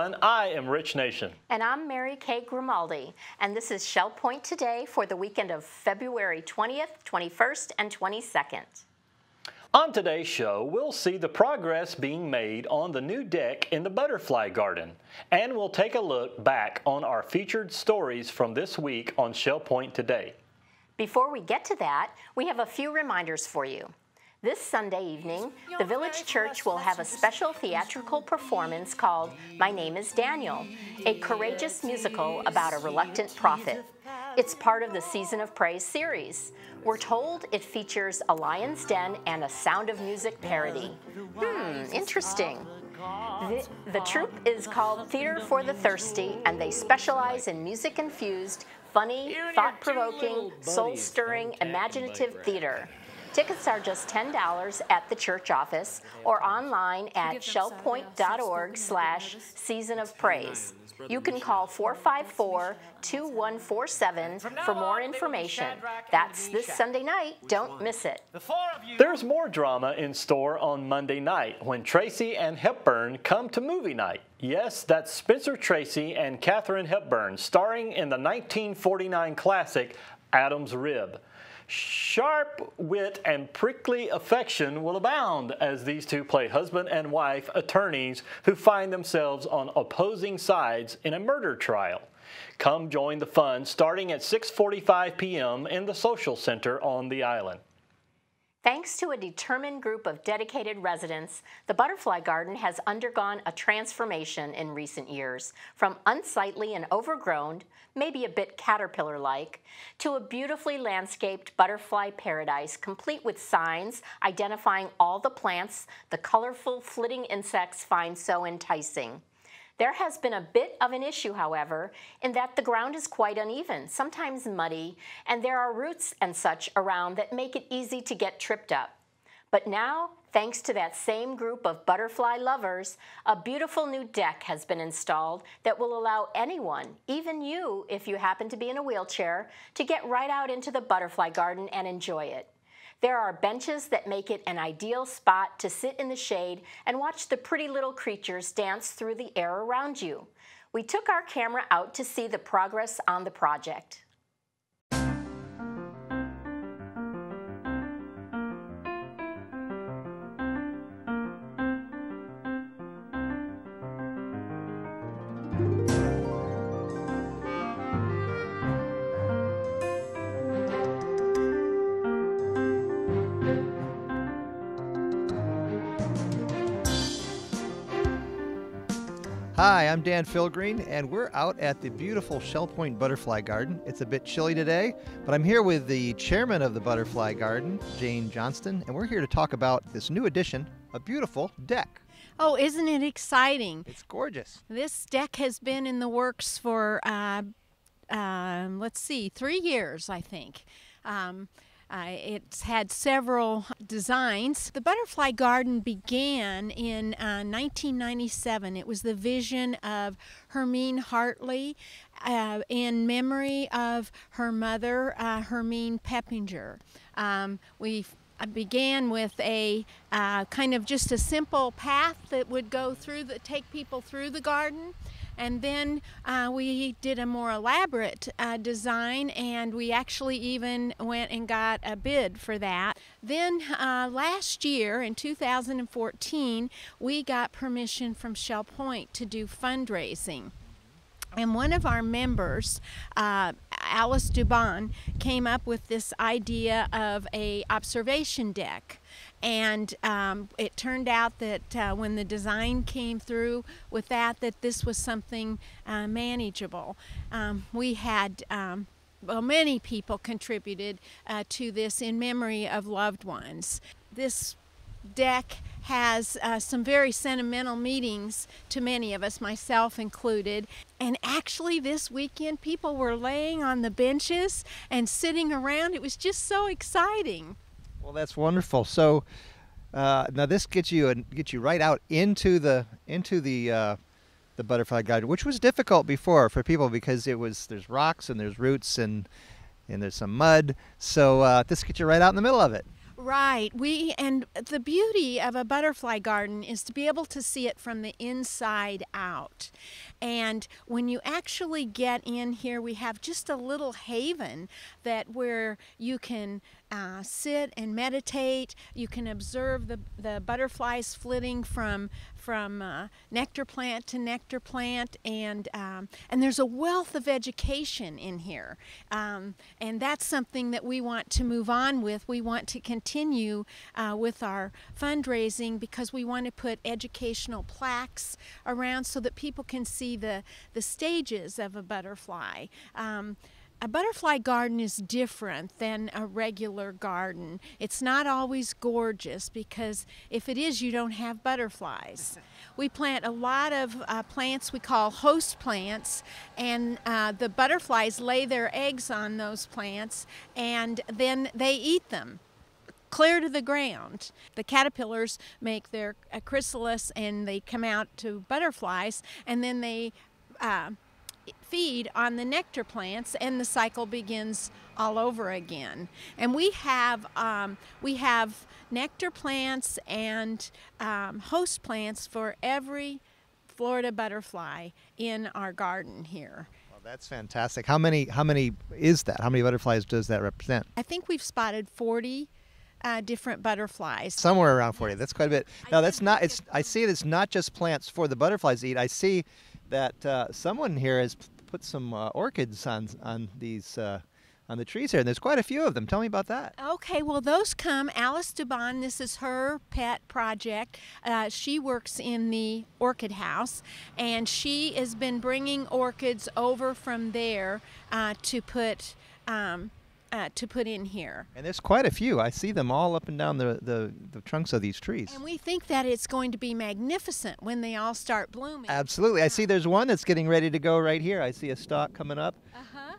everyone. I am Rich Nation. And I'm Mary Kay Grimaldi. And this is Shell Point Today for the weekend of February 20th, 21st, and 22nd. On today's show, we'll see the progress being made on the new deck in the Butterfly Garden. And we'll take a look back on our featured stories from this week on Shell Point Today. Before we get to that, we have a few reminders for you. This Sunday evening, the Village Church will have a special theatrical performance called My Name is Daniel, a courageous musical about a reluctant prophet. It's part of the Season of Praise series. We're told it features a Lion's Den and a Sound of Music parody. Interesting. The troupe is called Theater for the Thirsty, and they specialize in music-infused, funny, thought-provoking, soul-stirring, imaginative theater. Tickets are just $10 at the church office or online at shellpoint.org/Season of Praise. You can call 454-2147 for more information. That's this Sunday night. Don't miss it. There's more drama in store on Monday night when Tracy and Hepburn come to movie night. Yes, that's Spencer Tracy and Katharine Hepburn starring in the 1949 classic Adam's Rib. Sharp wit and prickly affection will abound as these two play husband and wife attorneys who find themselves on opposing sides in a murder trial. Come join the fun starting at 6:45 p.m. in the Social Center on the island. Thanks to a determined group of dedicated residents, the Butterfly Garden has undergone a transformation in recent years, from unsightly and overgrown, maybe a bit caterpillar-like, to a beautifully landscaped butterfly paradise complete with signs identifying all the plants the colorful flitting insects find so enticing. There has been a bit of an issue, however, in that the ground is quite uneven, sometimes muddy, and there are roots and such around that make it easy to get tripped up. But now, thanks to that same group of butterfly lovers, a beautiful new deck has been installed that will allow anyone, even you if you happen to be in a wheelchair, to get right out into the butterfly garden and enjoy it. There are benches that make it an ideal spot to sit in the shade and watch the pretty little creatures dance through the air around you. We took our camera out to see the progress on the project. Hi, I'm Dan Philgreen, and we're out at the beautiful Shell Point Butterfly Garden. It's a bit chilly today, but I'm here with the chairman of the Butterfly Garden, Jane Johnston, and we're here to talk about this new addition, a beautiful deck. Oh, isn't it exciting? It's gorgeous. This deck has been in the works for, 3 years, I think. It's had several designs. The Butterfly Garden began in 1997. It was the vision of Hermine Hartley in memory of her mother, Hermine Peppinger. We began with a kind of just a simple path that would go through take people through the garden. And then we did a more elaborate design, and we actually even went and got a bid for that. Then last year, in 2014, we got permission from Shell Point to do fundraising. And one of our members, Alice Dubon, came up with this idea of a observation deck. And it turned out that when the design came through with that this was something manageable. We had, many people contributed to this in memory of loved ones. This deck has some very sentimental meanings to many of us, myself included. And actually this weekend people were laying on the benches and sitting around. It was just so exciting. Well, that's wonderful. So now this gets you right out into the Butterfly Garden, which was difficult before for people because there's rocks and there's roots and there's some mud. So this gets you right out in the middle of it. Right. And the beauty of a butterfly garden is to be able to see it from the inside out. And when you actually get in here, we have just a little haven where you can sit and meditate. You can observe the butterflies flitting from nectar plant to nectar plant, and there's a wealth of education in here, and that's something that we want to move on with. We want to continue with our fundraising because we want to put educational plaques around so that people can see the stages of a butterfly. A butterfly garden is different than a regular garden. It's not always gorgeous because if it is, you don't have butterflies. We plant a lot of plants we call host plants, and the butterflies lay their eggs on those plants and then they eat them clear to the ground. The caterpillars make their chrysalis and they come out to butterflies, and then they feed on the nectar plants, and the cycle begins all over again. And we have nectar plants and host plants for every Florida butterfly in our garden here. Well, that's fantastic. How many is that? How many butterflies does that represent? I think we've spotted 40 different butterflies. Somewhere around 40. That's quite a bit. Now that's not. I see it's not just plants for the butterflies to eat. I see that someone here has put some orchids on these on the trees here, and there's quite a few of them. Tell me about that. Okay, well, those come. Alice Dubon, this is her pet project. She works in the orchid house, and she has been bringing orchids over from there to put in here. And there's quite a few. I see them all up and down the trunks of these trees. And we think that it's going to be magnificent when they all start blooming. Absolutely. I see there's one that's getting ready to go right here. I see a stalk coming up.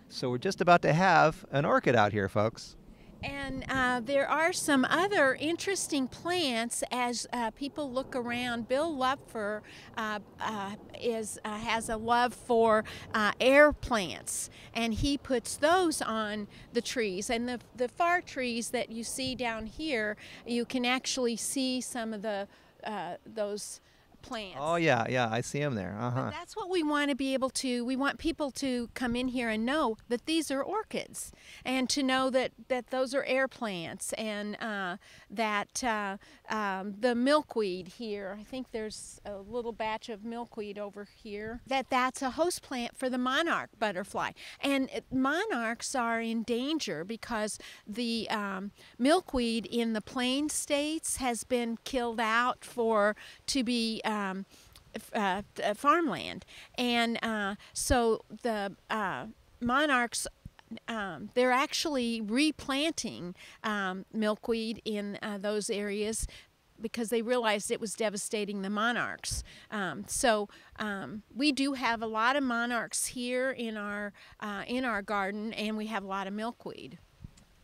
So we're just about to have an orchid out here, folks. And there are some other interesting plants as people look around. Bill Lupfer has a love for air plants, and he puts those on the trees. And the far trees that you see down here, you can actually see some of those plants. Oh yeah, I see them there. But that's what we want to be able to. We want people to come in here and know that these are orchids, and to know that those are air plants, and that the milkweed here. I think there's a little batch of milkweed over here. That's a host plant for the monarch butterfly, and monarchs are in danger because the milkweed in the plain states has been killed out to be farmland, and so the monarchs, they're actually replanting milkweed in those areas because they realized it was devastating the monarchs. So we do have a lot of monarchs here in our garden, and we have a lot of milkweed.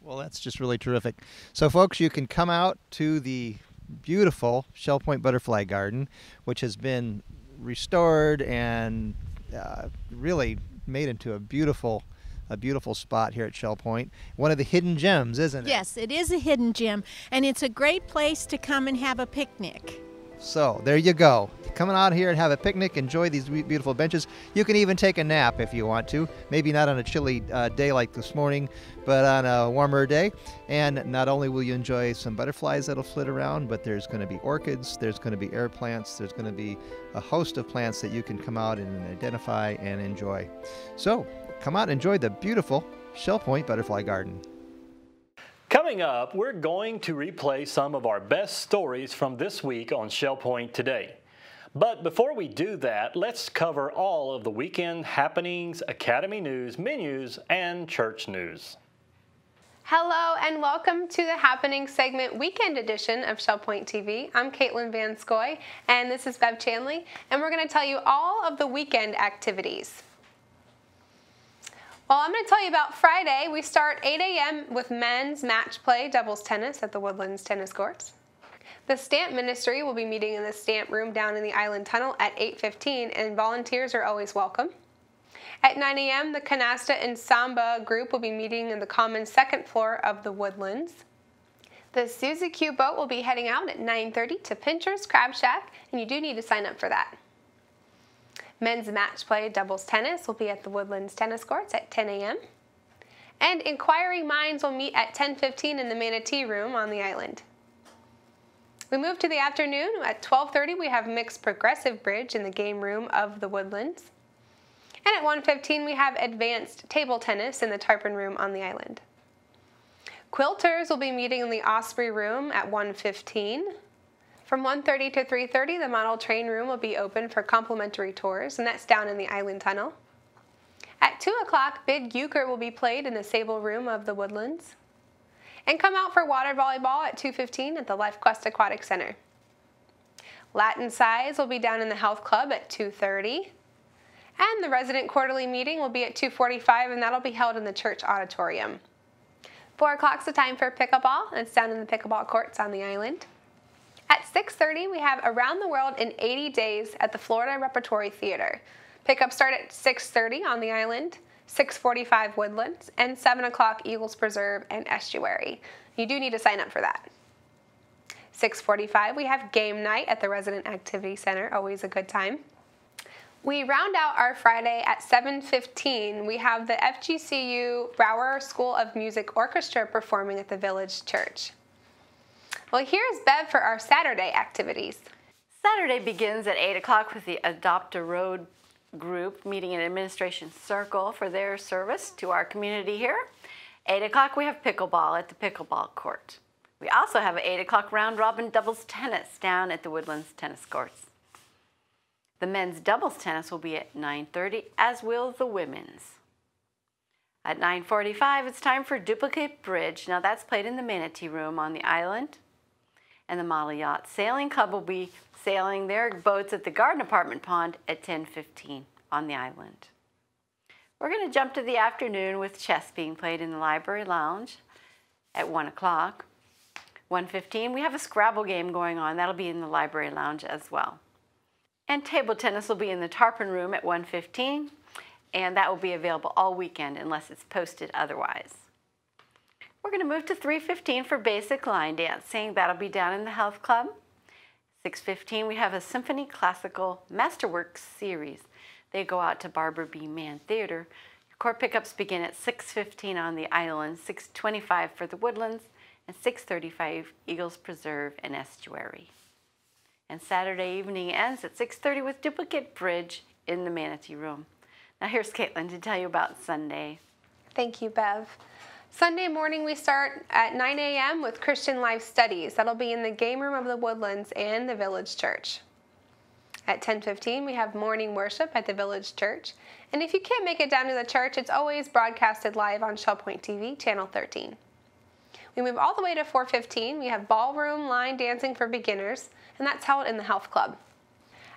Well, that's just really terrific. So folks, you can come out to the beautiful Shell Point Butterfly Garden, which has been restored and really made into a beautiful spot here at Shell Point. One of the hidden gems, isn't it? Yes, it is a hidden gem, and it's a great place to come and have a picnic. So there you go. Come out here and have a picnic, enjoy these beautiful benches. You can even take a nap if you want to. Maybe not on a chilly day like this morning, but on a warmer day. And not only will you enjoy some butterflies that'll flit around, but there's going to be orchids, there's going to be air plants, there's going to be a host of plants that you can come out and identify and enjoy. So come out and enjoy the beautiful Shell Point Butterfly Garden. Coming up, we're going to replay some of our best stories from this week on Shell Point Today. But before we do that, let's cover all of the weekend happenings, Academy news, menus, and church news. Hello and welcome to the Happening segment weekend edition of Shell Point TV. I'm Caitlin Van Scoy and this is Bev Chanley, and we're going to tell you all of the weekend activities. Well, I'm going to tell you about Friday. We start 8 a.m. with men's match play doubles tennis at the Woodlands Tennis Courts. The Stamp Ministry will be meeting in the Stamp Room down in the Island Tunnel at 8:15, and volunteers are always welcome. At 9 a.m., the Canasta and Samba group will be meeting in the common second floor of the Woodlands. The Suzy Q boat will be heading out at 9:30 to Pincher's Crab Shack, and you do need to sign up for that. Men's match play doubles tennis will be at the Woodlands Tennis Courts at 10 a.m. And inquiring minds will meet at 10:15 in the Manatee Room on the island. We move to the afternoon. At 12:30 we have mixed progressive bridge in the game room of the Woodlands. And at 1:15 we have advanced table tennis in the Tarpon Room on the island. Quilters will be meeting in the Osprey Room at 1:15. From 1:30 to 3:30 the model train room will be open for complimentary tours, and that's down in the Island Tunnel. At 2 o'clock, big euchre will be played in the Sable Room of the Woodlands. And come out for water volleyball at 2:15 at the Life Quest Aquatic Center. Latin Size will be down in the Health Club at 2:30. And the resident quarterly meeting will be at 2:45, and that'll be held in the church auditorium. 4 o'clock's the time for pickleball, and it's down in the pickleball courts on the island. At 6:30, we have Around the World in 80 Days at the Florida Repertory Theater. Pickups start at 6:30 on the island, 6:45 Woodlands, and 7 o'clock Eagles Preserve and Estuary. You do need to sign up for that. 6:45, we have game night at the Resident Activity Center, always a good time. We round out our Friday at 7:15. We have the FGCU Brower School of Music Orchestra performing at the Village Church. Well, here's Bev for our Saturday activities. Saturday begins at 8 o'clock with the Adopt a Road group meeting in Administration Circle for their service to our community here. 8 o'clock we have pickleball at the pickleball court. We also have an 8 o'clock round robin doubles tennis down at the Woodlands Tennis Courts. The men's doubles tennis will be at 9:30, as will the women's. At 9:45 it's time for duplicate bridge. Now that's played in the Manatee Room on the island. And the Model Yacht Sailing Club will be sailing their boats at the Garden Apartment Pond at 10:15 on the island. We're going to jump to the afternoon with chess being played in the Library Lounge at 1 o'clock. 1:15 we have a Scrabble game going on. That'll be in the Library Lounge as well. And table tennis will be in the Tarpon Room at 1:15, and that will be available all weekend unless it's posted otherwise. We're going to move to 3:15 for basic line dancing. That'll be down in the Health Club. 6:15 we have a Symphony Classical Masterworks series. They go out to Barbara B. Mann Theater. Court pickups begin at 6:15 on the island, 6:25 for the Woodlands, and 6:35 Eagles Preserve and Estuary. And Saturday evening ends at 6:30 with duplicate bridge in the Manatee Room. Now here's Caitlin to tell you about Sunday. Thank you, Bev. Sunday morning we start at 9 a.m. with Christian Life Studies. That'll be in the game room of the Woodlands and the Village Church. At 10:15 we have morning worship at the Village Church. And if you can't make it down to the church, it's always broadcasted live on Shellpoint TV, Channel 13. We move all the way to 4:15. We have ballroom line dancing for beginners, and that's held in the Health Club.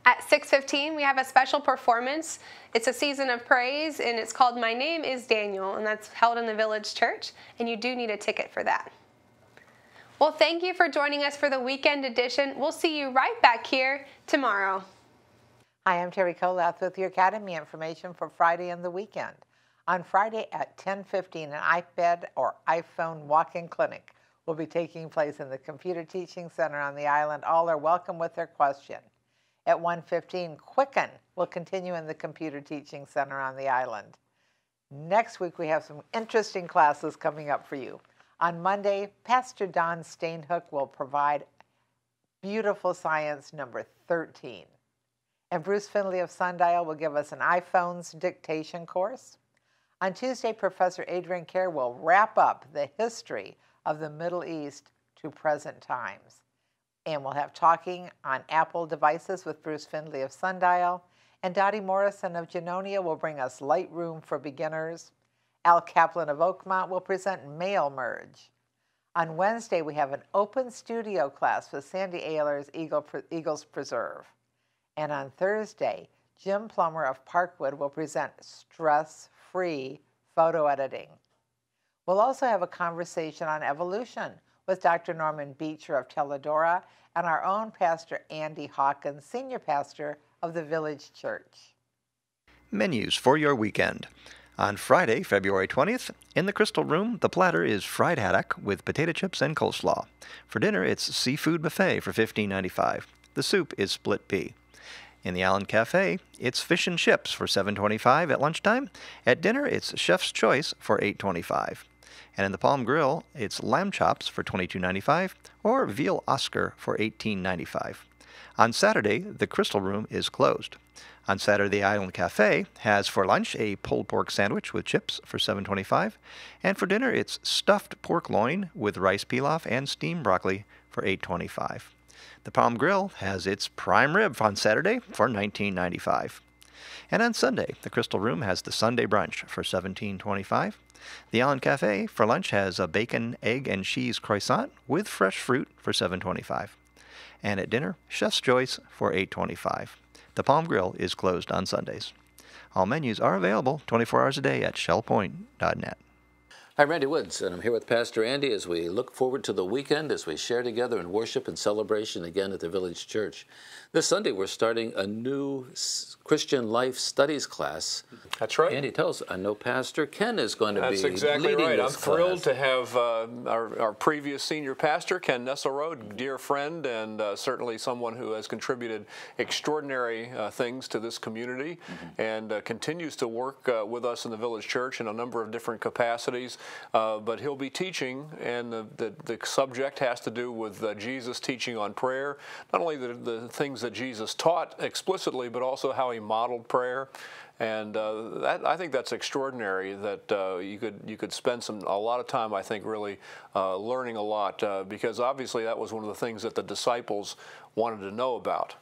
At 6:15, we have a special performance. It's a season of praise, and it's called My Name is Daniel, and that's held in the Village Church, and you do need a ticket for that. Well, thank you for joining us for the weekend edition. We'll see you right back here tomorrow. Hi, I'm Terry Kolath with your Academy information for Friday and the weekend. On Friday at 10:15, an iPad or iPhone walk-in clinic will be taking place in the Computer Teaching Center on the island. All are welcome with their question. At 1:15, Quicken will continue in the Computer Teaching Center on the island. Next week, we have some interesting classes coming up for you. On Monday, Pastor Don Stainhook will provide Beautiful Science number 13. And Bruce Findlay of Sundial will give us an iPhones dictation course. On Tuesday, Professor Adrian Kerr will wrap up the history of the Middle East to present times. And we'll have Talking on Apple Devices with Bruce Findlay of Sundial. And Dottie Morrison of Genonia will bring us Lightroom for Beginners. Al Kaplan of Oakmont will present Mail Merge. On Wednesday, we have an open studio class with Sandy Ayler's Eagles Preserve. And on Thursday, Jim Plummer of Parkwood will present Stress-Free Photo Editing. We'll also have a conversation on evolution with Dr. Norman Beecher of Teledora and our own Pastor Andy Hawkins, Senior Pastor of the Village Church. Menus for your weekend. On Friday, February 20th, in the Crystal Room, the platter is fried haddock with potato chips and coleslaw. For dinner, it's seafood buffet for $15.95. The soup is split pea. In the Allen Cafe, it's fish and chips for $7.25 at lunchtime. At dinner, it's Chef's Choice for $8.25. And in the Palm Grill, it's lamb chops for $22.95 or veal Oscar for $18.95. On Saturday, the Crystal Room is closed. On Saturday, the Island Cafe has for lunch a pulled pork sandwich with chips for $7.25, and for dinner it's stuffed pork loin with rice pilaf and steamed broccoli for $8.25. The Palm Grill has its prime rib on Saturday for $19.95. And on Sunday, the Crystal Room has the Sunday brunch for $17.25. The Allen Cafe for lunch has a bacon, egg, and cheese croissant with fresh fruit for $7.25. And at dinner, Chef's Choice for $8.25. The Palm Grill is closed on Sundays. All menus are available 24 hours a day at shellpoint.net. I'm Randy Woods, and I'm here with Pastor Andy as we look forward to the weekend as we share together in worship and celebration again at the Village Church. This Sunday, we're starting a new Christian Life Studies class. That's right. Andy, tell us, I know Pastor Ken is going to be leading this class. That's exactly right. I'm thrilled to have our previous senior pastor, Ken Nesselrode, dear friend, and certainly someone who has contributed extraordinary things to this community and continues to work with us in the Village Church in a number of different capacities. But he'll be teaching, and the subject has to do with Jesus' teaching on prayer, not only the things that Jesus taught explicitly, but also how he modeled prayer. And I think that's extraordinary that you could spend a lot of time, I think, really learning a lot, because obviously that was one of the things that the disciples wanted to know about.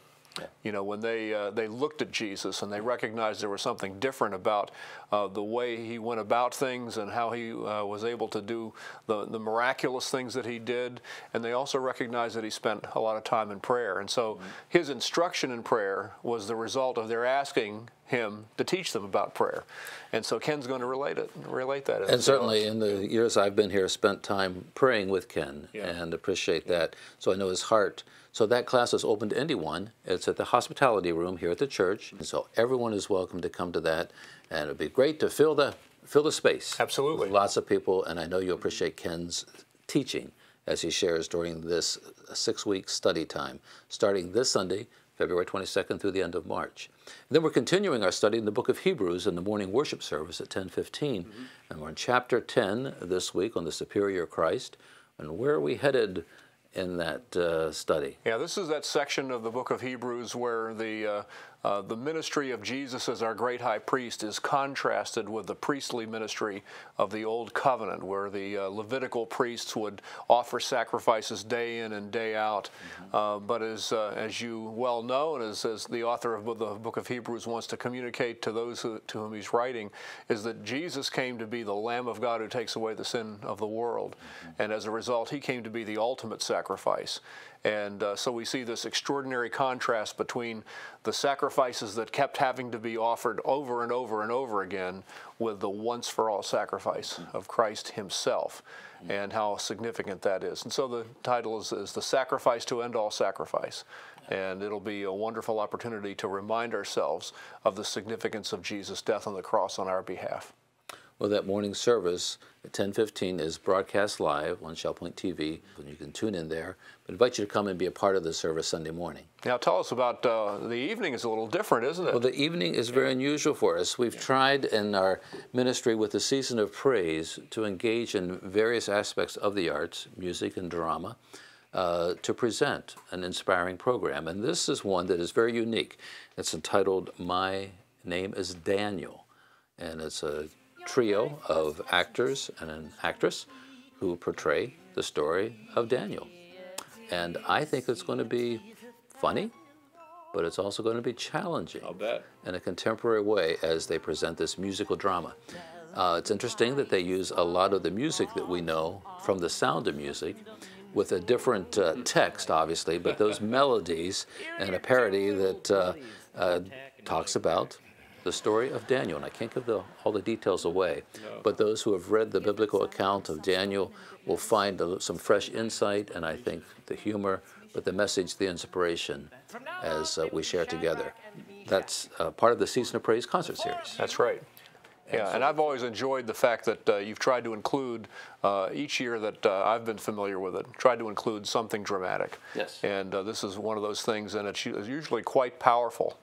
You know, when they looked at Jesus and they recognized there was something different about the way he went about things and how he was able to do the miraculous things that he did, and they also recognized that he spent a lot of time in prayer. And so his instruction in prayer was the result of their asking him to teach them about prayer. And so Ken's going to relate that. And certainly in the years I've been here, spent time praying with Ken and appreciate that. So I know his heart. So that class is open to anyone. It's at the hospitality room here at the church. And so everyone is welcome to come to that. And it would be great to fill the space. Absolutely. With lots of people. And I know you'll appreciate Ken's teaching as he shares during this 6-week study time, starting this Sunday, February 22nd through the end of March. And then we're continuing our study in the book of Hebrews in the morning worship service at 10:15. And we're in chapter 10 this week on the superior Christ. And where are we headed in that study? Yeah, this is that section of the book of Hebrews where the ministry of Jesus as our great high priest is contrasted with the priestly ministry of the Old Covenant, where the Levitical priests would offer sacrifices day in and day out. But as you well know, and as the author of the book of Hebrews wants to communicate to those to whom he's writing, is that Jesus came to be the Lamb of God who takes away the sin of the world. And as a result, he came to be the ultimate sacrifice. And so we see this extraordinary contrast between the sacrifices that kept having to be offered over and over and over again with the once-for-all sacrifice of Christ himself, and how significant that is. And so the title is The Sacrifice to End All Sacrifice. And it'll be a wonderful opportunity to remind ourselves of the significance of Jesus' death on the cross on our behalf. Well, that morning service at 10:15 is broadcast live on ShellPoint TV, and you can tune in there. But I invite you to come and be a part of the service Sunday morning. Now, tell us about the evening. Is a little different, isn't it? Well, the evening is very unusual for us. We've tried in our ministry with the Season of Praise to engage in various aspects of the arts, music and drama, to present an inspiring program. And this is one that is very unique. It's entitled My Name is Daniel, and it's a trio of actors and an actress who portray the story of Daniel. And I think it's going to be funny, but it's also going to be challenging. I'll bet. In a contemporary way as they present this musical drama. It's interesting that they use a lot of the music that we know from The Sound of Music with a different text, obviously, but those melodies and a parody that talks about the story of Daniel. And I can't give all the details away, but those who have read the biblical account of Daniel will find some fresh insight, and I think the humor, but the message, the inspiration as we share together. That's part of the Season of Praise concert series. That's right. Yeah, and I've always enjoyed the fact that you've tried to include, each year that I've been familiar with it, tried to include something dramatic. Yes. And this is one of those things, and it's usually quite powerful.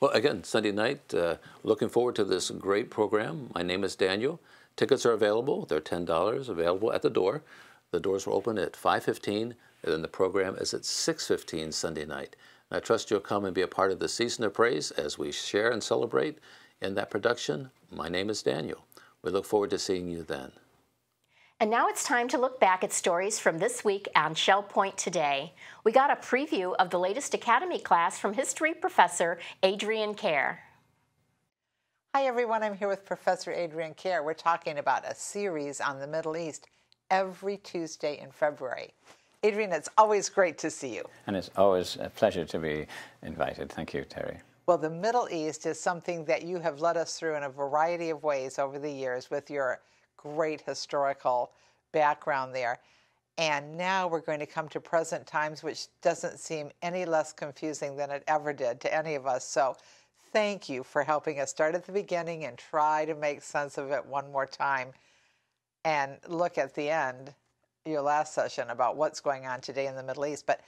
Well, again, Sunday night, looking forward to this great program. My name is Daniel. Tickets are available. They're $10 available at the door. The doors will open at 5:15, and then the program is at 6:15 Sunday night. And I trust you'll come and be a part of the Season of Praise as we share and celebrate in that production. My name is Daniel. We look forward to seeing you then. And now it's time to look back at stories from this week on Shell Point Today. We got a preview of the latest Academy class from history professor Adrienne Kerr. Hi everyone, I'm here with Professor Adrienne Kerr. We're talking about a series on the Middle East every Tuesday in February. Adrienne, it's always great to see you. And it's always a pleasure to be invited. Thank you, Terry. Well, the Middle East is something that you have led us through in a variety of ways over the years with your great historical background there. And now we're going to come to present times, which doesn't seem any less confusing than it ever did to any of us. So thank you for helping us start at the beginning and try to make sense of it one more time and look at the end, your last session, about what's going on today in the Middle East. But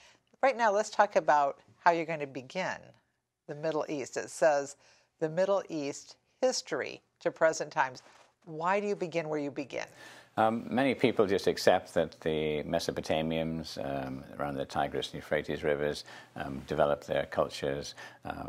right now, let's talk about how you're going to begin the Middle East. It says the Middle East history to present times. Why do you begin where you begin? Many people just accept that the Mesopotamians around the Tigris and Euphrates rivers developed their cultures,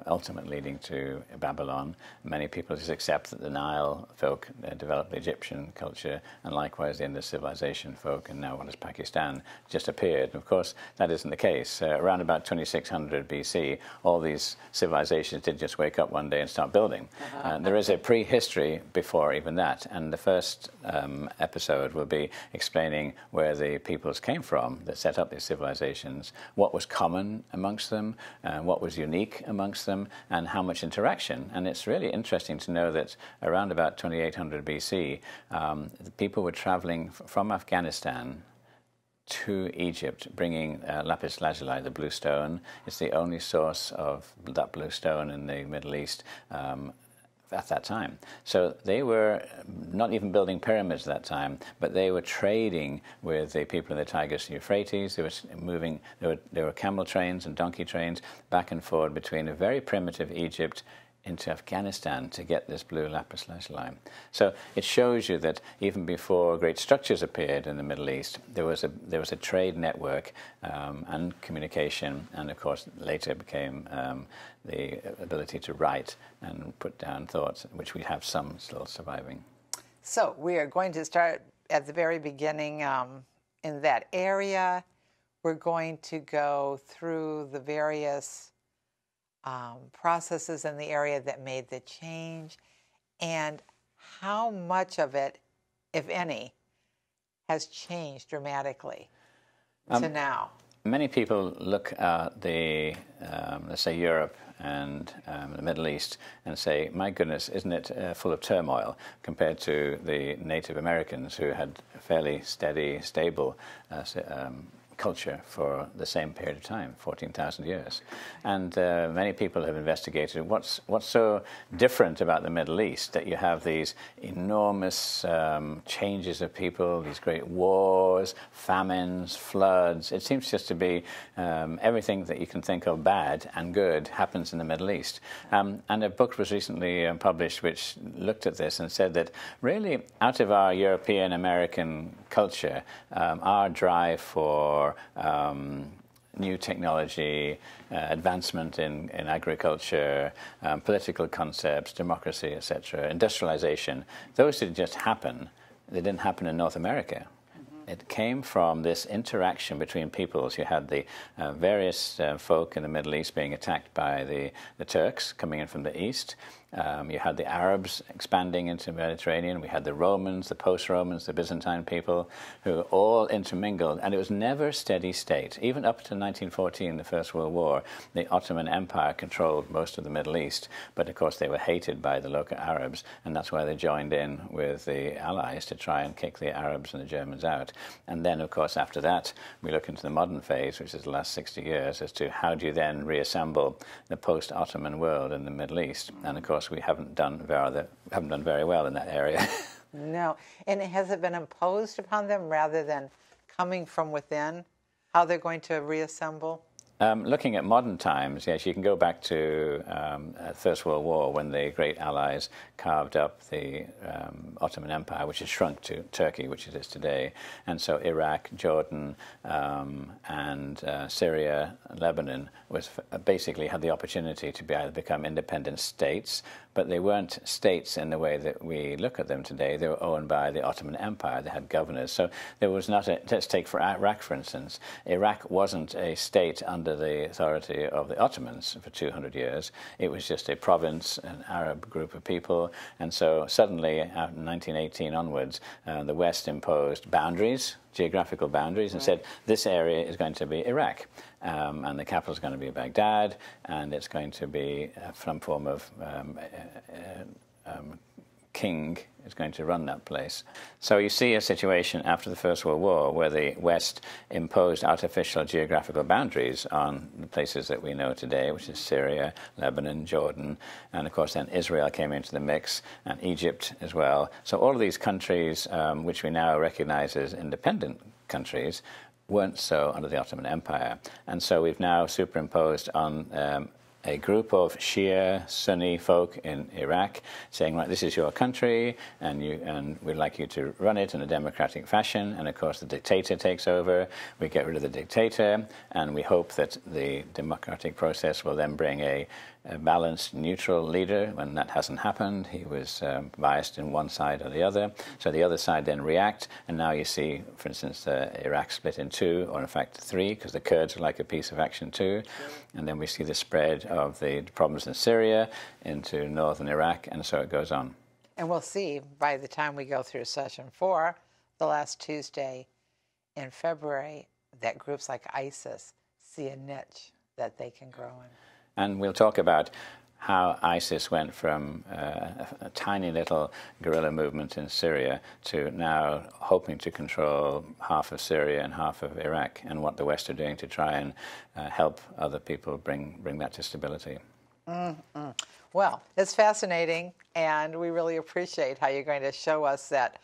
ultimately leading to Babylon. Many people just accept that the Nile folk developed the Egyptian culture, and likewise the Indus civilization folk, and now what is Pakistan, just appeared. And of course, that isn't the case. Around about 2600 BC, all these civilizations did just wake up one day and start building. There is a prehistory before even that, and the first episode will be explaining where the peoples came from that set up these civilizations, what was common amongst them, what was unique amongst them, and how much interaction. And it's really interesting to know that around about 2800 BC, the people were traveling from Afghanistan to Egypt, bringing lapis lazuli, the blue stone. It's the only source of that blue stone in the Middle East at that time. So they were not even building pyramids at that time, but they were trading with the people in the Tigris and Euphrates. They were moving, there were camel trains and donkey trains back and forth between a very primitive Egypt into Afghanistan to get this blue lapis lazuli. So it shows you that even before great structures appeared in the Middle East, there was a trade network and communication, and of course later became the ability to write and put down thoughts, which we have some still surviving. So we are going to start at the very beginning in that area. We're going to go through the various processes in the area that made the change, and how much of it, if any, has changed dramatically to now. Many people look at the, let's say, Europe and the Middle East and say, my goodness, isn't it full of turmoil compared to the Native Americans who had a fairly steady, stable culture for the same period of time, 14,000 years. And many people have investigated what's so different about the Middle East, that you have these enormous changes of people, these great wars, famines, floods. It seems just to be everything that you can think of bad and good happens in the Middle East. And a book was recently published which looked at this and said that really out of our European American culture, our drive for new technology, advancement in agriculture, political concepts, democracy, etc., industrialization, those didn't just happen. They didn't happen in North America. It came from this interaction between peoples. You had the various folk in the Middle East being attacked by the Turks coming in from the east. You had the Arabs expanding into the Mediterranean. We had the Romans, the post-Romans, the Byzantine people, who all intermingled. And it was never a steady state. Even up to 1914, the First World War, the Ottoman Empire controlled most of the Middle East. But of course, they were hated by the local Arabs. And that's why they joined in with the Allies to try and kick the Arabs and the Germans out. And then, of course, after that, we look into the modern phase, which is the last 60 years, as to how do you then reassemble the post-Ottoman world in the Middle East. And of course, course, we haven't done very well in that area. No. And has it been imposed upon them rather than coming from within, how they're going to reassemble? Looking at modern times, yes, you can go back to First World War when the great Allies carved up the Ottoman Empire, which has shrunk to Turkey, which it is today. And so Iraq, Jordan, and Syria, Lebanon basically had the opportunity to either become independent states, but they weren't states in the way that we look at them today. They were owned by the Ottoman Empire. They had governors. So there was not let's take for Iraq, for instance. Iraq wasn't a state under the authority of the Ottomans for 200 years. It was just a province, an Arab group of people. And so suddenly, out in 1918 onwards, the West imposed boundaries, geographical boundaries, and said this area is going to be Iraq, and the capital is going to be Baghdad, and it's going to be some form of king is going to run that place. So you see a situation after the First World War where the West imposed artificial geographical boundaries on the places that we know today, which is Syria, Lebanon, Jordan, and of course then Israel came into the mix, and Egypt as well. So all of these countries, which we now recognize as independent countries, weren't so under the Ottoman Empire. And so we've now superimposed on a group of Shia Sunni folk in Iraq saying, right, this is your country, and we'd like you to run it in a democratic fashion. And of course, the dictator takes over. We get rid of the dictator, and we hope that the democratic process will then bring a balanced, neutral leader. When that hasn't happened, he was biased in one side or the other. So the other side then react, and now you see, for instance, Iraq split in two, or in fact three, because the Kurds are like a piece of action too. And then we see the spread of the problems in Syria into northern Iraq, and so it goes on. And we'll see by the time we go through session 4, the last Tuesday in February, that groups like ISIS see a niche that they can grow in. And we'll talk about how ISIS went from a tiny little guerrilla movement in Syria to now hoping to control half of Syria and half of Iraq, and what the West are doing to try and help other people bring that to stability. Well, it's fascinating, and we really appreciate how you're going to show us that,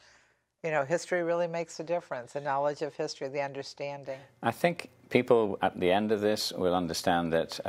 you know, history really makes a difference, the knowledge of history, the understanding. I think people at the end of this will understand that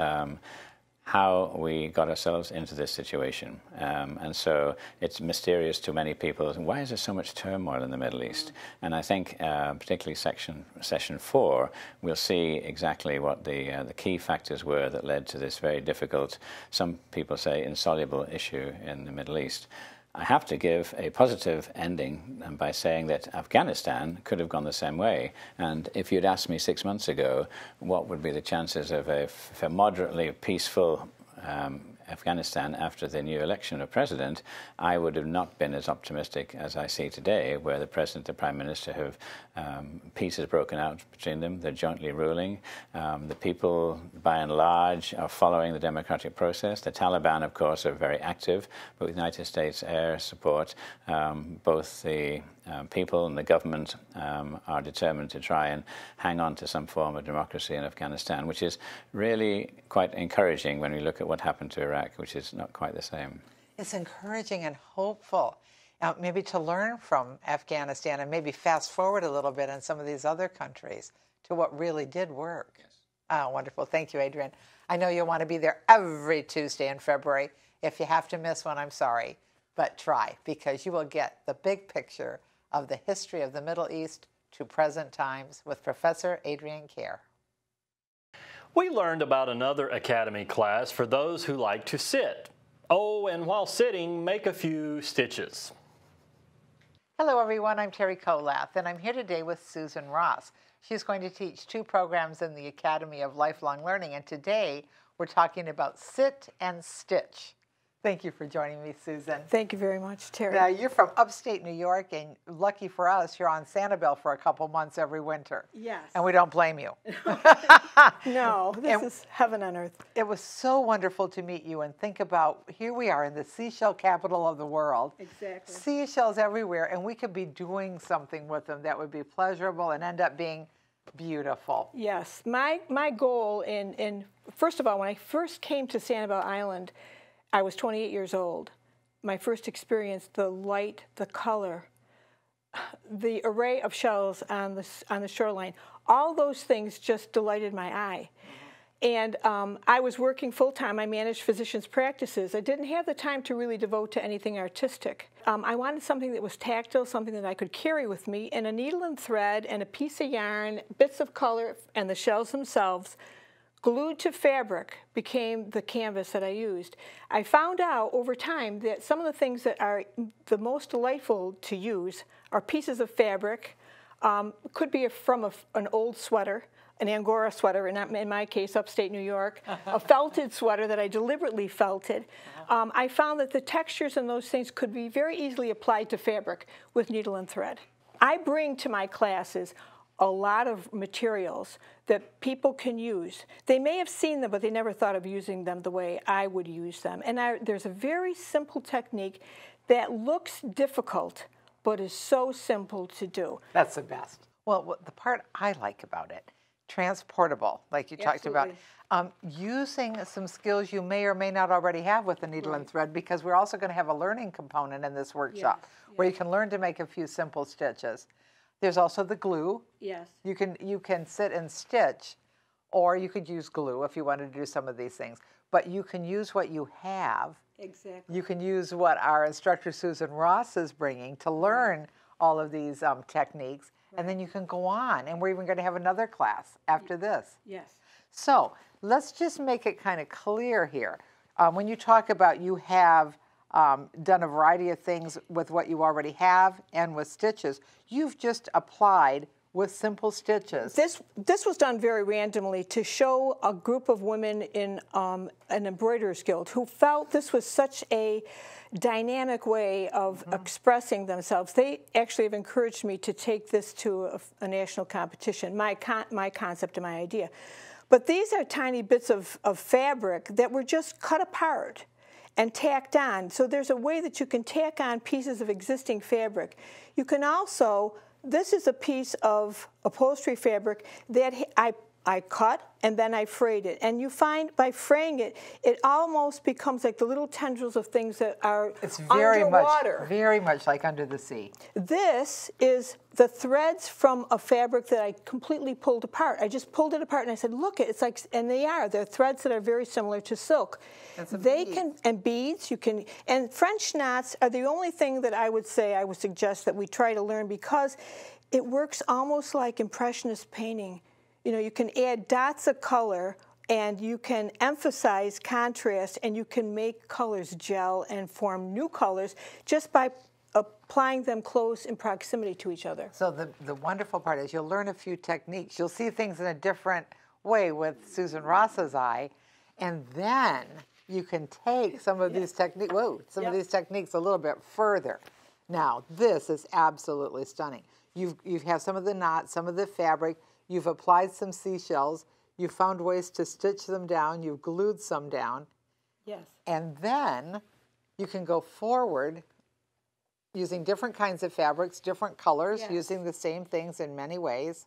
how we got ourselves into this situation. And so it's mysterious to many people. Why is there so much turmoil in the Middle East? And I think particularly session 4, we'll see exactly what the key factors were that led to this very difficult, some people say insoluble issue in the Middle East. I have to give a positive ending by saying that Afghanistan could have gone the same way. And if you'd asked me 6 months ago what would be the chances of a moderately peaceful Afghanistan after the new election of president, I would have not been as optimistic as I see today, where the president and prime minister have peace has broken out between them. They're jointly ruling. The people, by and large, are following the democratic process. The Taliban, of course, are very active, but with United States air support, both the people and the government are determined to try and hang on to some form of democracy in Afghanistan, which is really quite encouraging when we look at what happened to Iraq, which is not quite the same. It's encouraging and hopeful, maybe to learn from Afghanistan and maybe fast forward a little bit in some of these other countries to what really did work. Yes. Oh, wonderful. Thank you, Adrian. I know you'll want to be there every Tuesday in February. If you have to miss one, I'm sorry, but try, because you will get the big picture of the history of the Middle East to present times with Professor Adrian Kerr. We learned about another Academy class for those who like to sit. Oh, and while sitting, make a few stitches. Hello, everyone. I'm Terry Kolath, and I'm here today with Susan Ross. She's going to teach 2 programs in the Academy of Lifelong Learning, and today we're talking about sit and stitch. Thank you for joining me, Susan. Thank you very much, Terry. Now, you're from upstate New York, and lucky for us, you're on Sanibel for a couple months every winter. Yes. And we don't blame you. No, this is heaven on earth. It was so wonderful to meet you and think about, here we are in the seashell capital of the world. Exactly. Seashells everywhere, and we could be doing something with them that would be pleasurable and end up being beautiful. Yes. My goal, in first of all, when I first came to Sanibel Island, I was 28 years old. My first experience, the light, the color, the array of shells on the shoreline, all those things just delighted my eye. And I was working full-time. I managed physicians' practices. I didn't have the time to really devote to anything artistic. I wanted something that was tactile, something that I could carry with me, and a needle and thread and a piece of yarn, bits of color, and the shells themselves, glued to fabric, became the canvas that I used. I found out over time that some of the things that are the most delightful to use are pieces of fabric, could be from an old sweater, an Angora sweater, in my case, upstate New York, a felted sweater that I deliberately felted. I found that the textures and those things could be very easily applied to fabric with needle and thread. I bring to my classes a lot of materials that people can use. They may have seen them, but they never thought of using them the way I would use them. And there's a very simple technique that looks difficult, but is so simple to do. That's the best. Well, the part I like about it, transportable, like you talked about, using some skills you may or may not already have with the needle and thread, because we're also going to have a learning component in this workshop where you can learn to make a few simple stitches. There's also the glue. Yes. You can sit and stitch, or you could use glue if you wanted to do some of these things. But you can use what you have. Exactly. You can use what our instructor Susan Ross is bringing to learn all of these techniques, and then you can go on. And we're even going to have another class after this. Yes. So let's just make it kind of clear here. When you talk about you have done a variety of things with what you already have and with stitches, you've just applied with simple stitches. This was done very randomly to show a group of women in an embroiderer's guild who felt this was such a dynamic way of expressing themselves. They actually have encouraged me to take this to a national competition, my concept and my idea. But these are tiny bits of fabric that were just cut apart and tacked on. So there's a way that you can tack on pieces of existing fabric. You can also, this is a piece of upholstery fabric that I cut and then I frayed it. And you find by fraying it, it almost becomes like the little tendrils of things that are underwater. Very much like Under the Sea. This is the threads from a fabric that I completely pulled apart. I just pulled it apart and I said, look, it's like, and they're threads that are very similar to silk. And beads, and French knots are the only thing that I would suggest that we try to learn, because it works almost like Impressionist painting. You know, you can add dots of color and you can emphasize contrast, and you can make colors gel and form new colors just by applying them close in proximity to each other. So the wonderful part is you'll learn a few techniques. You'll see things in a different way with Susan Ross's eye, and then you can take some of these techniques, of these techniques a little bit further. Now, this is absolutely stunning. You have some of the knots, some of the fabric. You've applied some seashells. You've found ways to stitch them down. You've glued some down. Yes. And then you can go forward using different kinds of fabrics, different colors, using the same things in many ways.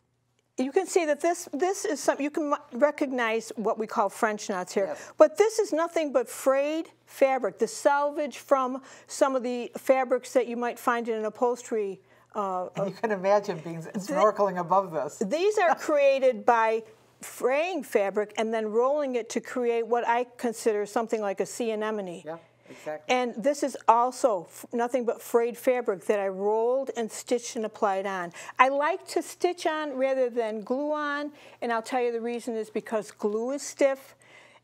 You can see that this is something, you can recognize what we call French knots here. Yes. But this is nothing but frayed fabric, the salvage from some of the fabrics that you might find in an upholstery. And you can imagine being snorkeling above this. These are created by fraying fabric and then rolling it to create what I consider something like a sea anemone. Yeah, exactly. And this is also nothing but frayed fabric that I rolled and stitched and applied on. I like to stitch on rather than glue on, and I'll tell you the reason is because glue is stiff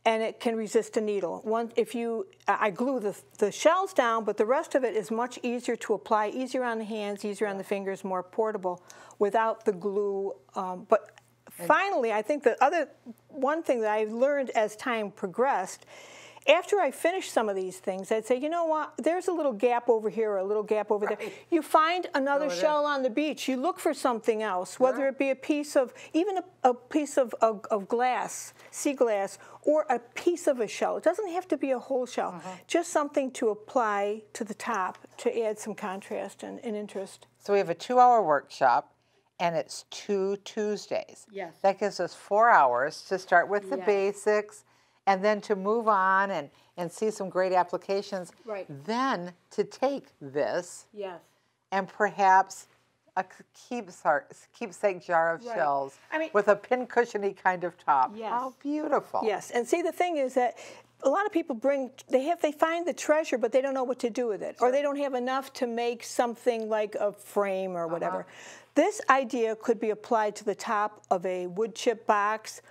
and it can resist a needle. I glue the shells down, but the rest of it is much easier to apply, easier on the hands, easier on the fingers, more portable without the glue. But finally, I think one thing that I learned as time progressed, after I finished some of these things, I'd say, you know what, there's a little gap over here or a little gap over there. You find another shell on the beach. You look for something else, whether it be a piece of, even a piece of glass, sea glass, or a piece of a shell. It doesn't have to be a whole shell, just something to apply to the top to add some contrast and interest. So we have a 2-hour workshop, and it's 2 Tuesdays. Yes. That gives us 4 hours to start with the basics and then to move on and see some great applications. Right. Then to take this Yes. and perhaps a keepsake jar of Right. shells I mean- with a pincushiony kind of top. Yes. How beautiful. Yes, and see, the thing is that a lot of people they find the treasure, but they don't know what to do with it, or they don't have enough to make something like a frame or whatever. This idea could be applied to the top of a wood chip box,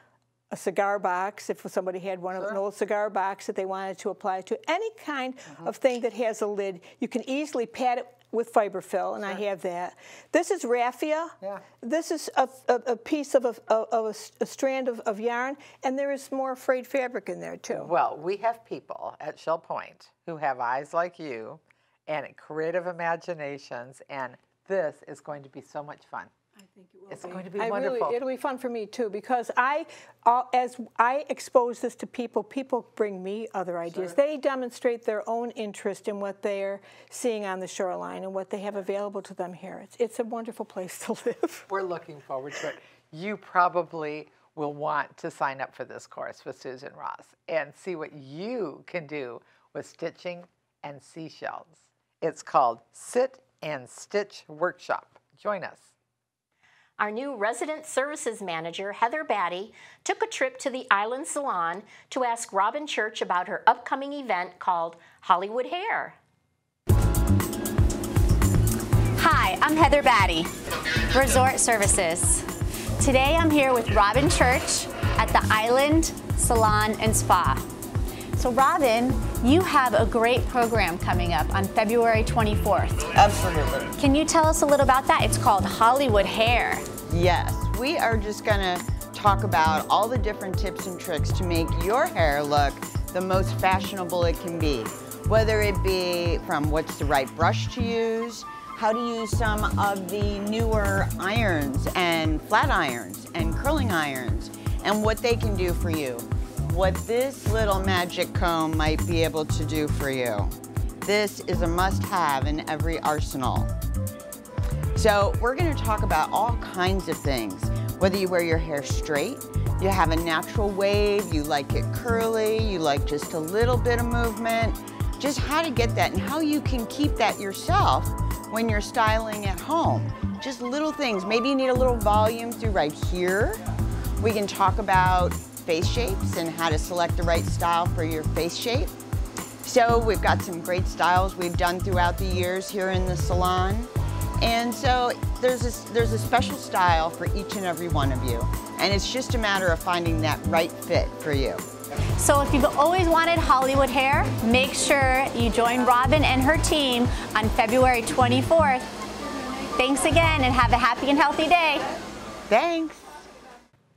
a cigar box, if somebody had one of an old cigar box that they wanted to apply to, any kind of thing that has a lid. You can easily pad it with fiberfill, and I have that. This is raffia. Yeah. This is a piece of a strand of yarn, and there is more frayed fabric in there too. Well, we have people at Shell Point who have eyes like you and creative imaginations, and this is going to be so much fun. I think it will It's going to be wonderful. Really, it'll be fun for me too, because as I expose this to people, people bring me other ideas. They demonstrate their own interest in what they're seeing on the shoreline and what they have available to them here. It's a wonderful place to live. We're looking forward to it. You probably will want to sign up for this course with Susan Ross and see what you can do with stitching and seashells. It's called Sit and Stitch Workshop. Join us. Our new resident services manager, Heather Batty, took a trip to the Island Salon to ask Robin Church about her upcoming event called Hollywood Hair. Hi, I'm Heather Batty, Resort Services. Today I'm here with Robin Church at the Island Salon and Spa. So Robin, you have a great program coming up on February 24th. Absolutely. Can you tell us a little about that? It's called Hollywood Hair. Yes, we are just gonna talk about all the different tips and tricks to make your hair look the most fashionable it can be. Whether it be from what's the right brush to use, how to use some of the newer irons and flat irons and curling irons, and what they can do for you. What this little magic comb might be able to do for you. This is a must-have in every arsenal. So we're going to talk about all kinds of things, whether you wear your hair straight, you have a natural wave, you like it curly, you like just a little bit of movement, just how to get that and how you can keep that yourself when you're styling at home. Just little things. Maybe you need a little volume through right here. We can talk about face shapes and how to select the right style for your face shape. So we've got some great styles we've done throughout the years here in the salon. And so there's a special style for each and every one of you. And it's just a matter of finding that right fit for you. So if you've always wanted Hollywood hair, make sure you join Robin and her team on February 24th. Thanks again and have a happy and healthy day. Thanks.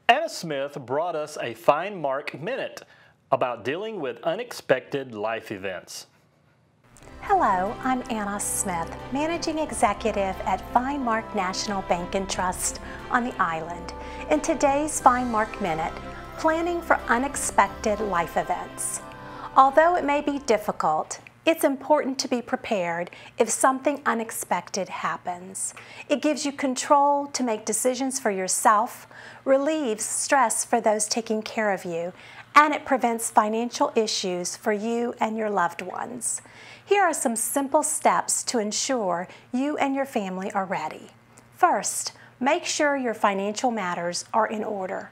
Anna Smith brought us a Fine Mark Minute about dealing with unexpected life events. Hello, I'm Anna Smith, Managing Executive at Fine Mark National Bank and Trust on the island. In today's Fine Mark Minute, planning for unexpected life events. Although it may be difficult, it's important to be prepared if something unexpected happens. It gives you control to make decisions for yourself, relieves stress for those taking care of you, and it prevents financial issues for you and your loved ones. Here are some simple steps to ensure you and your family are ready. First, make sure your financial matters are in order.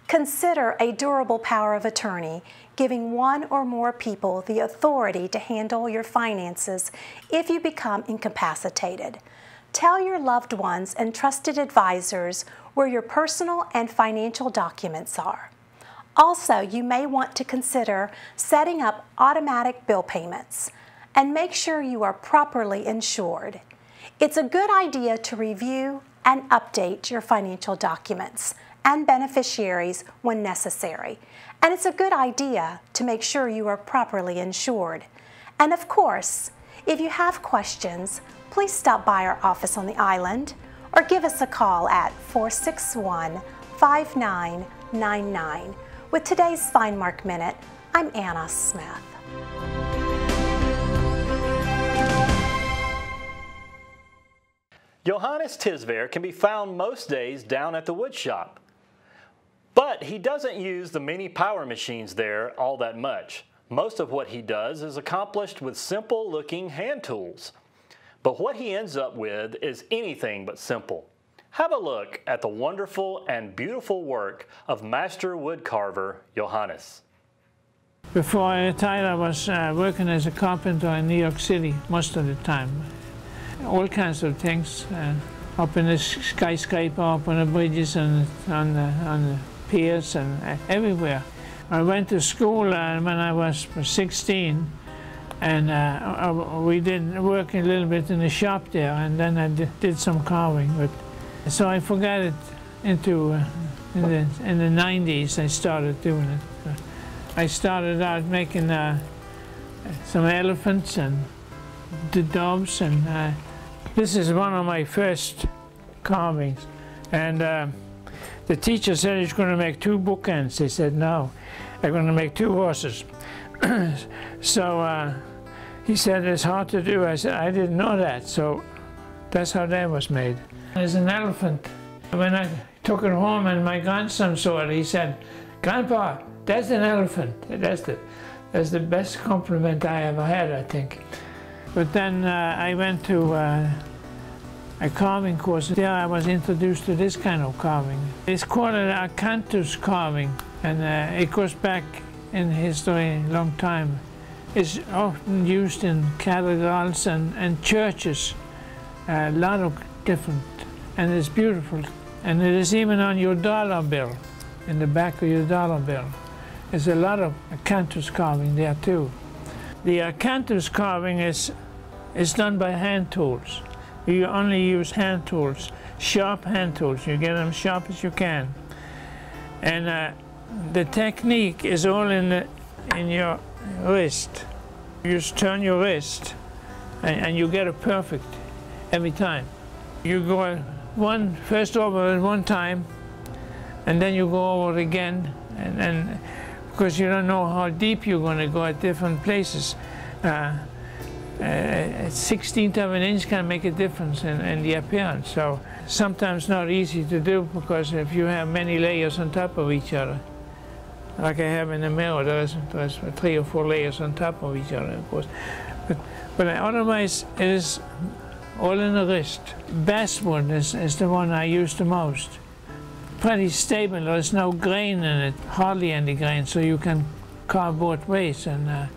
Consider a durable power of attorney, giving one or more people the authority to handle your finances if you become incapacitated. Tell your loved ones and trusted advisors where your personal and financial documents are. Also, you may want to consider setting up automatic bill payments and make sure you are properly insured. It's a good idea to review and update your financial documents and beneficiaries when necessary. And it's a good idea to make sure you are properly insured. And of course, if you have questions, please stop by our office on the island or give us a call at 461-5999. With today's Fine Mark Minute, I'm Anna Smith. Johannes Tisver can be found most days down at the wood shop. But But he doesn't use the many power machines there all that much. Most of what he does is accomplished with simple-looking hand tools. But what he ends up with is anything but simple. Have a look at the wonderful and beautiful work of master woodcarver Johannes. Before I retired, I was working as a carpenter in New York City most of the time. All kinds of things, up in the skyscraper, up on the bridges and on the piers and everywhere. I went to school when I was 16, and we did work a little bit in the shop there, and then I did some carving. But so I forgot it into in the 90s. I started doing it. I started out making some elephants and the doves, and this is one of my first carvings. And the teacher said he's going to make 2 bookends. He said, no, I'm going to make 2 horses. So he said, it's hard to do. I said, I didn't know that. So that's how that was made. There's an elephant. When I took it home and my grandson saw it, he said, Grandpa, that's an elephant. That's the best compliment I ever had, I think. But then I went to a carving course. There I was introduced to this kind of carving. It's called an acanthus carving, and it goes back in history a long time. It's often used in cathedrals and churches, a lot of different, and it's beautiful. And it is even on your dollar bill, in the back of your dollar bill. There's a lot of acanthus carving there too. The acanthus carving is done by hand tools. You only use hand tools, sharp hand tools. You get them sharp as you can. And the technique is all in your wrist. You just turn your wrist and you get it perfect every time. You go first over at one time, and then you go over it again, and because you don't know how deep you're going to go at different places. A 16th of an inch can make a difference in the appearance. So sometimes not easy to do, because if you have many layers on top of each other, like I have in the mirror, there's 3 or 4 layers on top of each other, of course. But otherwise, it is all in the wrist. Basswood is the one I use the most. Pretty stable. There's no grain in it, hardly any grain, so you can carve both ways, and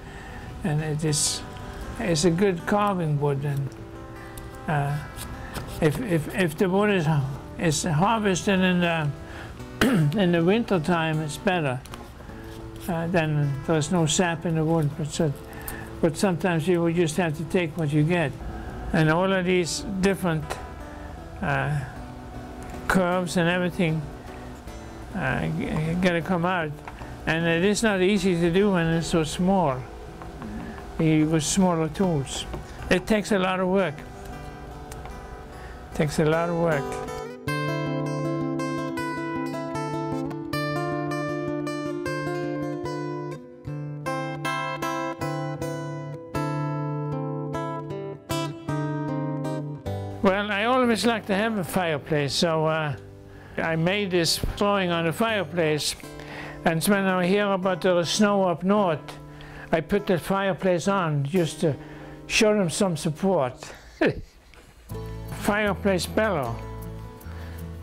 it's a good carving wood. And if the wood is harvested in the winter time, it's better. Then there's no sap in the wood, but sometimes you will just have to take what you get. And all of these different curves and everything got to come out. And it is not easy to do when it's so small. You use smaller tools. It takes a lot of work. It takes a lot of work. Well, I always like to have a fireplace, so I made this drawing on the fireplace, and when I hear about the snow up north, I put the fireplace on just to show them some support. Fireplace bellow.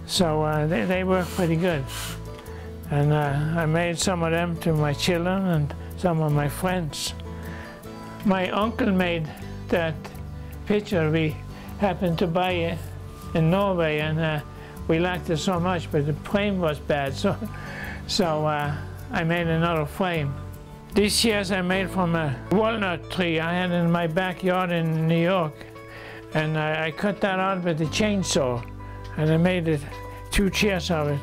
So they work pretty good. And I made some of them to my children and some of my friends. My uncle made that picture we happened to buy it in Norway, and we liked it so much, but the frame was bad, so I made another frame. These chairs I made from a walnut tree I had in my backyard in New York, and I cut that out with a chainsaw, and I made 2 chairs of it.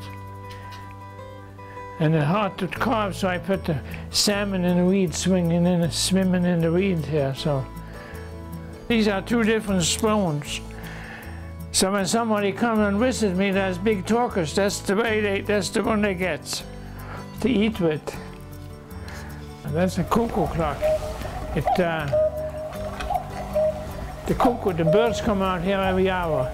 And it's hard to carve, so I put the salmon in the weed swimming in the weed here. So these are 2 different spoons. So when somebody comes and visits me, that's big talkers. That's the one they get to eat with. And that's a cuckoo clock. The birds come out here every hour.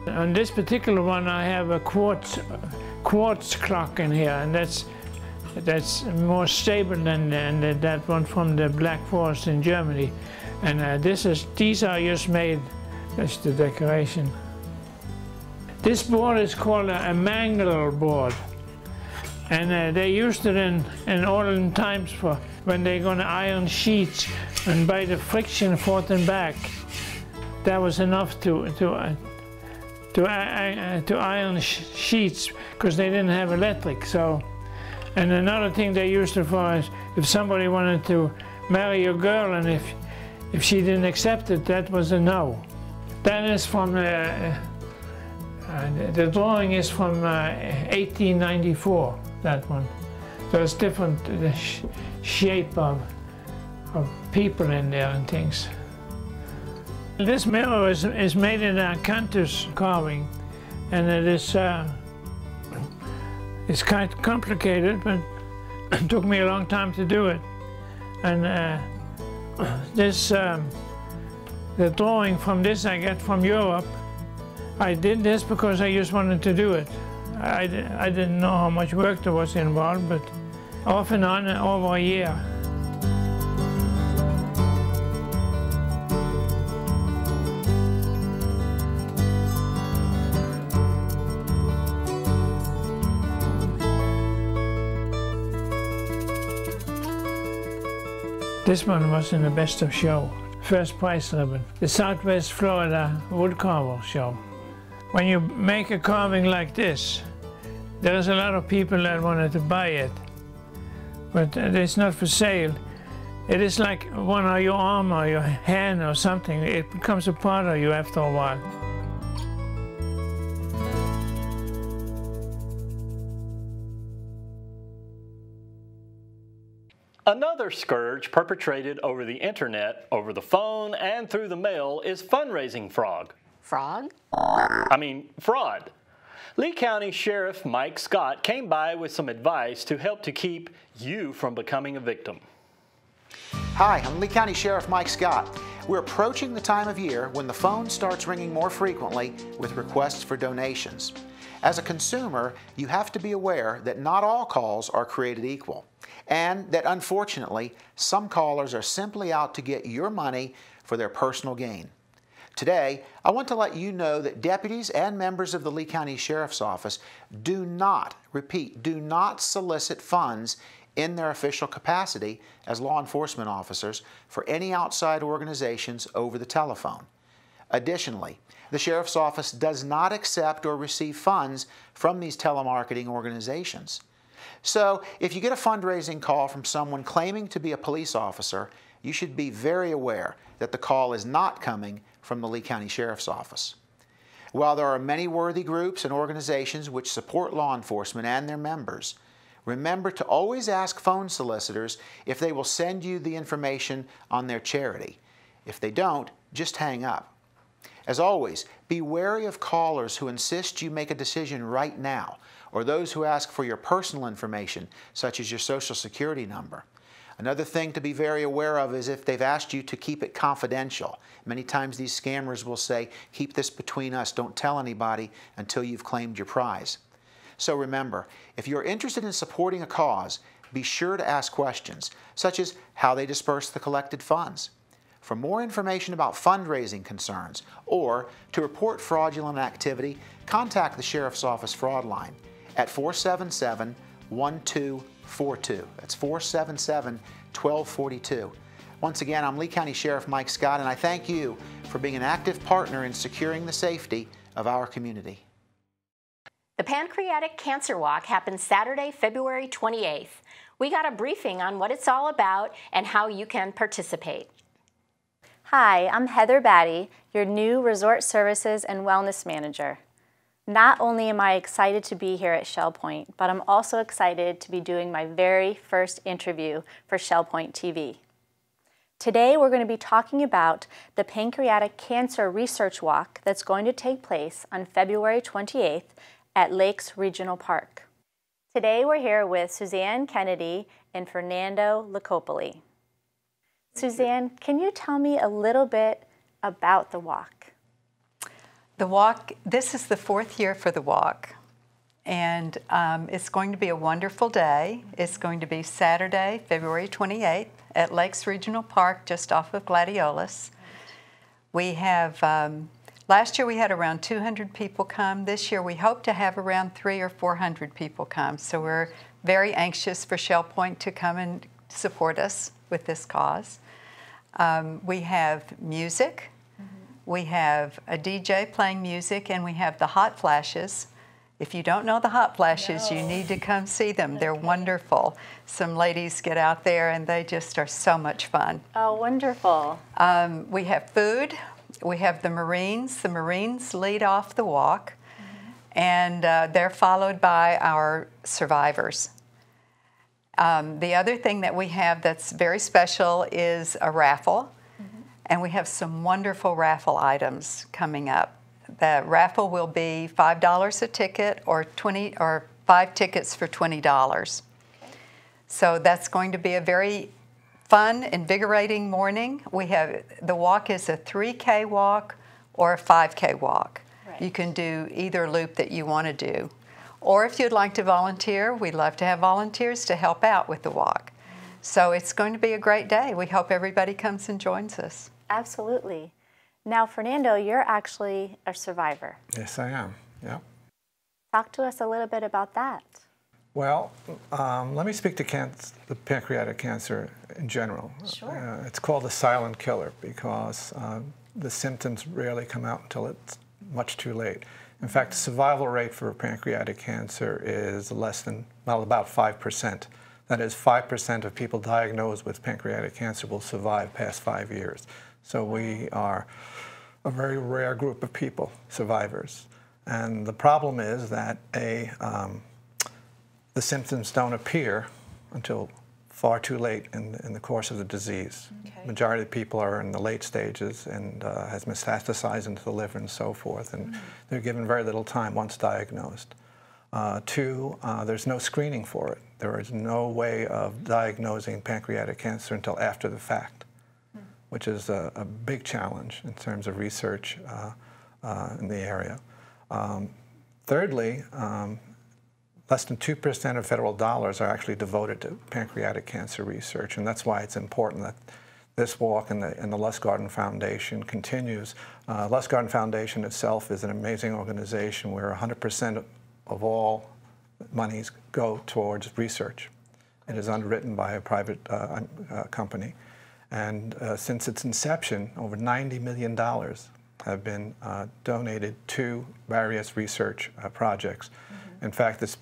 On this particular one, I have a quartz clock in here, and that's more stable than that one from the Black Forest in Germany. And these are just made, that's the decoration. This board is called a mangler board. And they used it in olden times for when they're going to iron sheets, and by the friction forth and back, that was enough to iron sheets, because they didn't have electric. So, and another thing they used it for is if somebody wanted to marry a girl, and if she didn't accept it, that was a no. That is from the drawing is from 1894. That one. So it's different shape of people in there and things. This mirror is made in acanthus carving, and it is it's kind of complicated, but it took me a long time to do it. And the drawing from this I get from Europe. I did this because I just wanted to do it. I didn't know how much work there was involved, but off and on over a year. This one was in the best of show, first prize ribbon, the Southwest Florida Woodcarver Show. When you make a carving like this, there's a lot of people that wanted to buy it, but it's not for sale. It is like one of your arm or your hand or something. It becomes a part of you after a while. Another scourge perpetrated over the internet, over the phone, and through the mail is fundraising fraud. Fraud? Fraud. Lee County Sheriff Mike Scott came by with some advice to help to keep you from becoming a victim. Hi, I'm Lee County Sheriff Mike Scott. We're approaching the time of year when the phone starts ringing more frequently with requests for donations. As a consumer, you have to be aware that not all calls are created equal, and that unfortunately, some callers are simply out to get your money for their personal gain. Today, I want to let you know that deputies and members of the Lee County Sheriff's Office do not, repeat, do not solicit funds in their official capacity as law enforcement officers for any outside organizations over the telephone. Additionally, the Sheriff's Office does not accept or receive funds from these telemarketing organizations. So, if you get a fundraising call from someone claiming to be a police officer, you should be very aware that the call is not coming from the Lee County Sheriff's Office. While there are many worthy groups and organizations which support law enforcement and their members, remember to always ask phone solicitors if they will send you the information on their charity. If they don't, just hang up. As always, be wary of callers who insist you make a decision right now, or those who ask for your personal information, such as your Social Security number. Another thing to be very aware of is if they've asked you to keep it confidential. Many times these scammers will say, keep this between us, don't tell anybody until you've claimed your prize. So remember, if you're interested in supporting a cause, be sure to ask questions, such as how they disperse the collected funds. For more information about fundraising concerns or to report fraudulent activity, contact the Sheriff's Office fraud line at 477-1242. That's 477-1242. Once again, I'm Lee County Sheriff Mike Scott, and I thank you for being an active partner in securing the safety of our community. The Pancreatic Cancer Walk happens Saturday, February 28th. We got a briefing on what it's all about and how you can participate. Hi, I'm Heather Batty, your new Resort Services and Wellness Manager. Not only am I excited to be here at Shell Point, but I'm also excited to be doing my very first interview for Shell Point TV. Today we're going to be talking about the Pancreatic Cancer Research Walk that's going to take place on February 28th at Lakes Regional Park. Today we're here with Suzanne Kennedy and Fernando Licopoli. Suzanne, can you tell me a little bit about the walk? The walk, this is the 4th year for the walk, and it's going to be a wonderful day. It's going to be Saturday, February 28th at Lakes Regional Park, just off of Gladiolus. We have, last year we had around 200 people come. This year we hope to have around 300 or 400 people come. So we're very anxious for Shell Point to come and support us with this cause. We have music. We have a DJ playing music, and we have the hot flashes. If you don't know the hot flashes, you need to come see them. They're wonderful. Some ladies get out there, and they just are so much fun. Oh, wonderful. We have food. We have the Marines. The Marines lead off the walk, and they're followed by our survivors. The other thing that we have that's very special is a raffle. And we have some wonderful raffle items coming up. The raffle will be $5 a ticket or 5 tickets for $20. So that's going to be a very fun, invigorating morning. We have, the walk is a 3K walk or a 5K walk. Right. You can do either loop that you want to do. Or if you'd like to volunteer, we'd love to have volunteers to help out with the walk. So it's going to be a great day. We hope everybody comes and joins us. Absolutely. Now, Fernando, you're actually a survivor. Yes, I am. Yeah. Talk to us a little bit about that. Well, let me speak to the pancreatic cancer in general. Sure. It's called a silent killer because the symptoms rarely come out until it's much too late. In fact, the survival rate for pancreatic cancer is less than, well, about 5%. That is, 5% of people diagnosed with pancreatic cancer will survive past 5 years. So we are a very rare group of people, survivors. And the problem is that the symptoms don't appear until far too late in the course of the disease. Okay. Majority of people are in the late stages and has metastasized into the liver and so forth, and they're given very little time once diagnosed. 2, there's no screening for it. There is no way of diagnosing pancreatic cancer until after the fact, which is a big challenge in terms of research in the area. Thirdly, less than 2% of federal dollars are actually devoted to pancreatic cancer research, and that's why it's important that this walk and the Lustgarten Foundation continues. Lustgarten Foundation itself is an amazing organization where 100% of all monies go towards research. It is underwritten by a private company. And since its inception, over $90 million have been donated to various research projects. In fact, this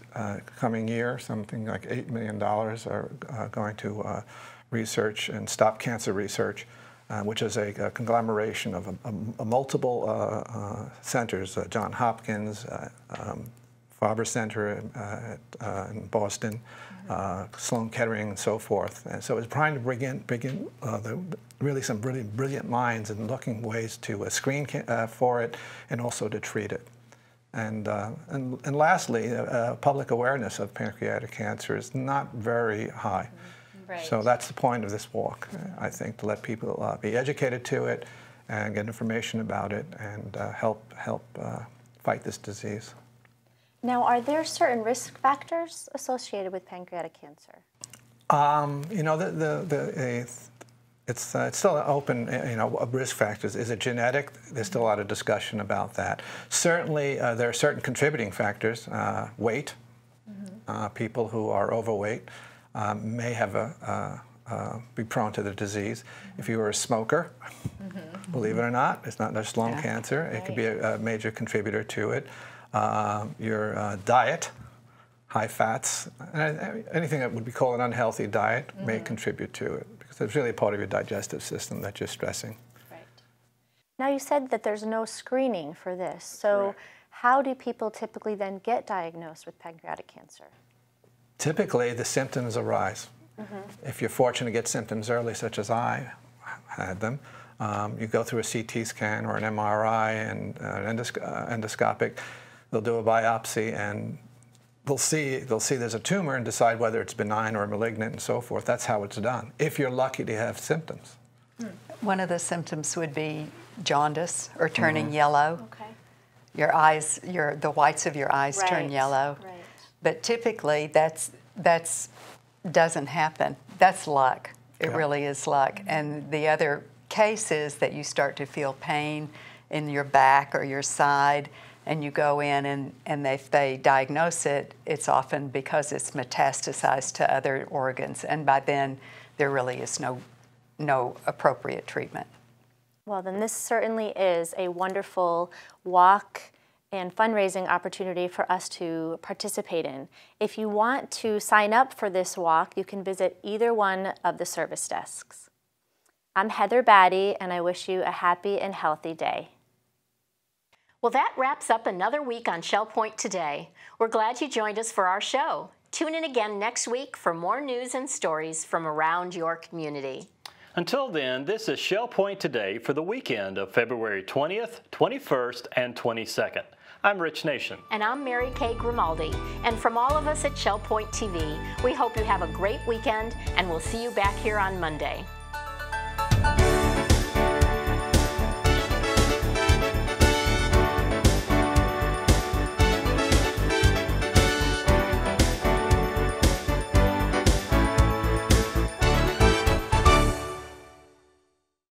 coming year, something like $8 million are going to research and stop cancer research, which is a conglomeration of multiple centers, Johns Hopkins, Farber Center in Boston, Sloan Kettering, and so forth. And so it's trying to bring in really some really brilliant minds and looking ways to screen for it and also to treat it. And lastly, public awareness of pancreatic cancer is not very high. Right. So that's the point of this walk, I think, to let people be educated to it and get information about it and help fight this disease. Now, are there certain risk factors associated with pancreatic cancer? You know, it's still open, you know, risk factors. Is it genetic? There's still a lot of discussion about that. Certainly, there are certain contributing factors. Weight. People who are overweight may have be prone to the disease. If you were a smoker, believe it or not, it's not just lung cancer. It could be a major contributor to it. Your diet, high fats, anything that would be called an unhealthy diet may contribute to it because it's really a part of your digestive system that you're stressing. Right. Now you said that there's no screening for this, so how do people typically then get diagnosed with pancreatic cancer? Typically, the symptoms arise. If you're fortunate to get symptoms early, such as I had them, you go through a CT scan or an MRI and endoscopic. They'll do a biopsy and they'll see there's a tumor and decide whether it's benign or malignant and so forth. That's how it's done, if you're lucky to have symptoms. One of the symptoms would be jaundice or turning yellow. Okay. your eyes, the whites of your eyes turn yellow. Right. But typically that's doesn't happen. That's luck. It really is luck. And the other case is that you start to feel pain in your back or your side, and you go in and if they diagnose it, it's often because it's metastasized to other organs, and by then there really is no appropriate treatment. Well, then this certainly is a wonderful walk and fundraising opportunity for us to participate in. If you want to sign up for this walk, you can visit either one of the service desks. I'm Heather Batty, and I wish you a happy and healthy day. Well, that wraps up another week on Shell Point Today. We're glad you joined us for our show. Tune in again next week for more news and stories from around your community. Until then, this is Shell Point Today for the weekend of February 20th, 21st, and 22nd. I'm Rich Nation. And I'm Mary Kay Grimaldi. And from all of us at Shell Point TV, we hope you have a great weekend, and we'll see you back here on Monday.